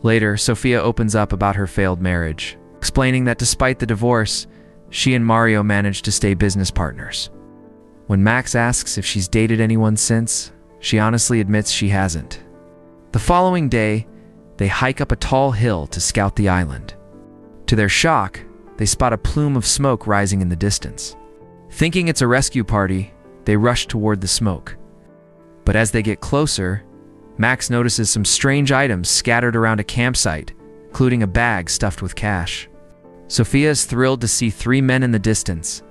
Later, Sophia opens up about her failed marriage, explaining that despite the divorce, she and Mario managed to stay business partners. When Max asks if she's dated anyone since, she honestly admits she hasn't. The following day, they hike up a tall hill to scout the island. To their shock, they spot a plume of smoke rising in the distance. Thinking it's a rescue party, they rush toward the smoke. But as they get closer, Max notices some strange items scattered around a campsite, including a bag stuffed with cash. Sophia is thrilled to see 3 men in the distance,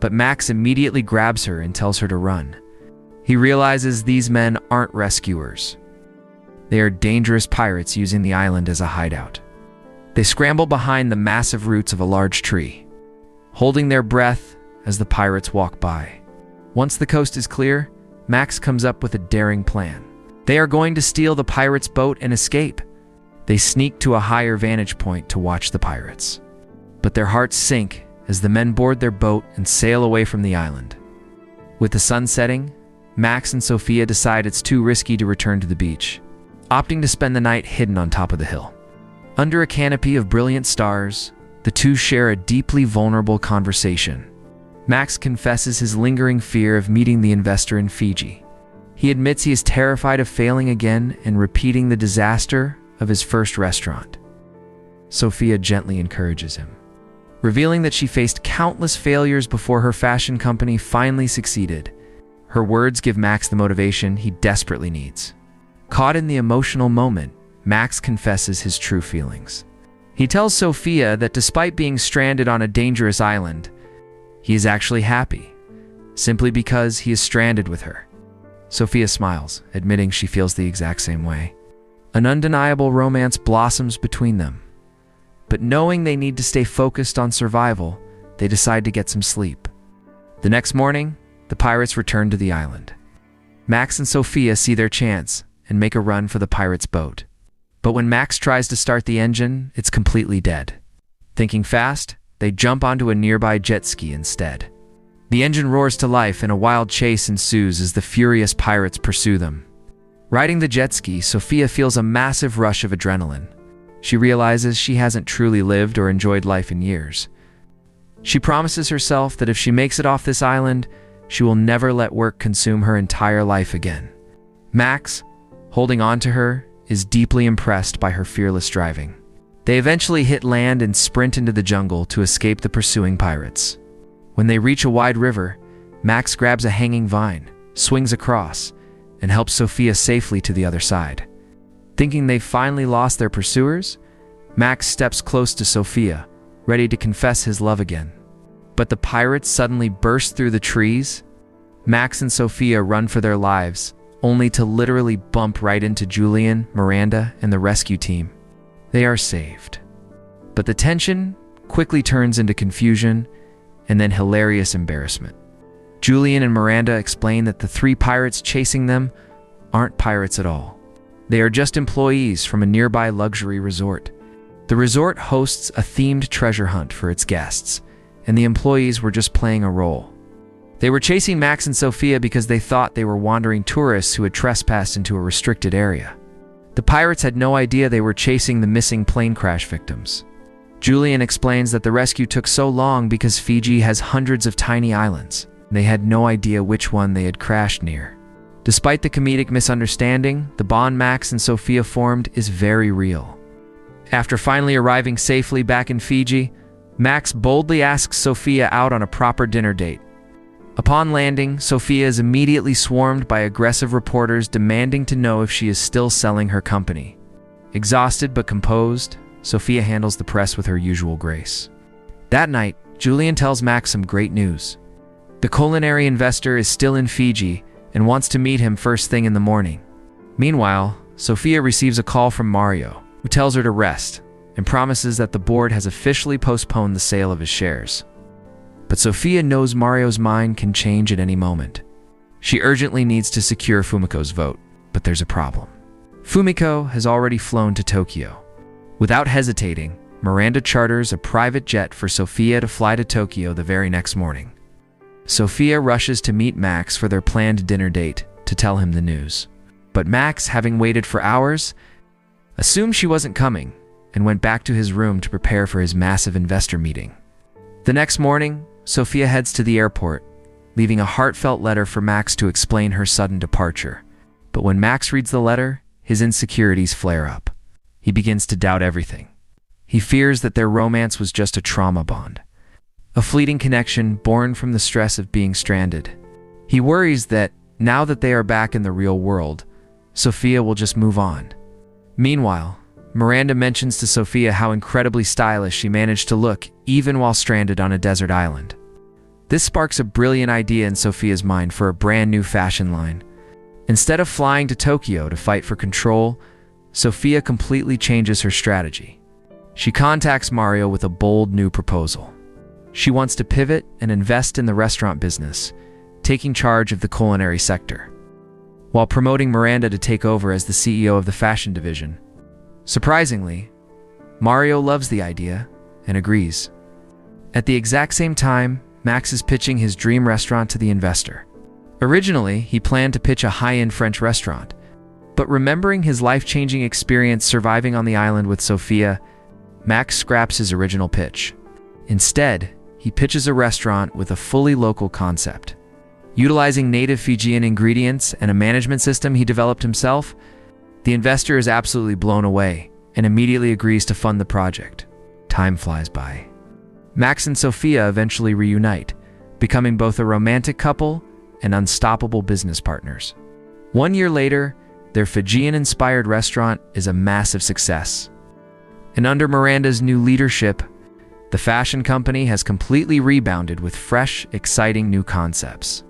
but Max immediately grabs her and tells her to run. He realizes these men aren't rescuers. They are dangerous pirates using the island as a hideout. They scramble behind the massive roots of a large tree, holding their breath as the pirates walk by. Once the coast is clear, Max comes up with a daring plan. They are going to steal the pirates' boat and escape. They sneak to a higher vantage point to watch the pirates. But their hearts sink as the men board their boat and sail away from the island. With the sun setting, Max and Sophia decide it's too risky to return to the beach, opting to spend the night hidden on top of the hill. Under a canopy of brilliant stars, the two share a deeply vulnerable conversation. Max confesses his lingering fear of meeting the investor in Fiji. He admits he is terrified of failing again and repeating the disaster of his first restaurant. Sophia gently encourages him, revealing that she faced countless failures before her fashion company finally succeeded. Her words give Max the motivation he desperately needs. Caught in the emotional moment, Max confesses his true feelings. He tells Sophia that despite being stranded on a dangerous island, he is actually happy, simply because he is stranded with her. Sophia smiles, admitting she feels the exact same way. An undeniable romance blossoms between them. But knowing they need to stay focused on survival, they decide to get some sleep. The next morning, the pirates return to the island. Max and Sophia see their chance and make a run for the pirates' boat. But when Max tries to start the engine, it's completely dead. Thinking fast, they jump onto a nearby jet ski instead. The engine roars to life and a wild chase ensues as the furious pirates pursue them. Riding the jet ski, Sophia feels a massive rush of adrenaline. She realizes she hasn't truly lived or enjoyed life in years. She promises herself that if she makes it off this island, she will never let work consume her entire life again. Max, holding on to her, is deeply impressed by her fearless driving. They eventually hit land and sprint into the jungle to escape the pursuing pirates. When they reach a wide river, Max grabs a hanging vine, swings across, and helps Sophia safely to the other side. Thinking they've finally lost their pursuers, Max steps close to Sophia, ready to confess his love again. But the pirates suddenly burst through the trees. Max and Sophia run for their lives, only to literally bump right into Julian, Miranda, and the rescue team. They are saved. But the tension quickly turns into confusion and then hilarious embarrassment. Julian and Miranda explain that the 3 pirates chasing them aren't pirates at all. They are just employees from a nearby luxury resort. The resort hosts a themed treasure hunt for its guests, and the employees were just playing a role. They were chasing Max and Sophia because they thought they were wandering tourists who had trespassed into a restricted area. The pirates had no idea they were chasing the missing plane crash victims. Julian explains that the rescue took so long because Fiji has hundreds of tiny islands. They had no idea which one they had crashed near. Despite the comedic misunderstanding, the bond Max and Sophia formed is very real. After finally arriving safely back in Fiji, Max boldly asks Sophia out on a proper dinner date. Upon landing, Sophia is immediately swarmed by aggressive reporters demanding to know if she is still selling her company. Exhausted but composed, Sophia handles the press with her usual grace. That night, Julian tells Max some great news. The culinary investor is still in Fiji and wants to meet him first thing in the morning. Meanwhile, Sophia receives a call from Mario, who tells her to rest and promises that the board has officially postponed the sale of his shares. But Sophia knows Mario's mind can change at any moment. She urgently needs to secure Fumiko's vote, but there's a problem. Fumiko has already flown to Tokyo. Without hesitating, Miranda charters a private jet for Sophia to fly to Tokyo the very next morning. Sophia rushes to meet Max for their planned dinner date to tell him the news. But Max, having waited for hours, assumed she wasn't coming, and went back to his room to prepare for his massive investor meeting. The next morning, Sophia heads to the airport, leaving a heartfelt letter for Max to explain her sudden departure. But when Max reads the letter, his insecurities flare up. He begins to doubt everything. He fears that their romance was just a trauma bond, a fleeting connection born from the stress of being stranded. He worries that, now that they are back in the real world, Sophia will just move on. Meanwhile, Miranda mentions to Sophia how incredibly stylish she managed to look even while stranded on a desert island. This sparks a brilliant idea in Sophia's mind for a brand new fashion line. Instead of flying to Tokyo to fight for control, Sophia completely changes her strategy. She contacts Mario with a bold new proposal. She wants to pivot and invest in the restaurant business, taking charge of the culinary sector, while promoting Miranda to take over as the CEO of the fashion division. Surprisingly, Mario loves the idea and agrees. At the exact same time, Max is pitching his dream restaurant to the investor. Originally, he planned to pitch a high-end French restaurant, but remembering his life-changing experience surviving on the island with Sophia, Max scraps his original pitch. Instead, he pitches a restaurant with a fully local concept. Utilizing native Fijian ingredients and a management system he developed himself, the investor is absolutely blown away and immediately agrees to fund the project. Time flies by. Max and Sophia eventually reunite, becoming both a romantic couple and unstoppable business partners. 1 year later, their Fijian-inspired restaurant is a massive success. And under Miranda's new leadership, the fashion company has completely rebounded with fresh, exciting new concepts.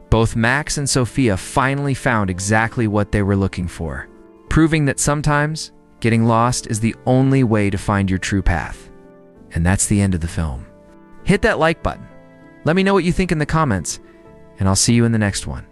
Both Max and Sophia finally found exactly what they were looking for, proving that sometimes getting lost is the only way to find your true path. And that's the end of the film. Hit that like button. Let me know what you think in the comments, and I'll see you in the next one.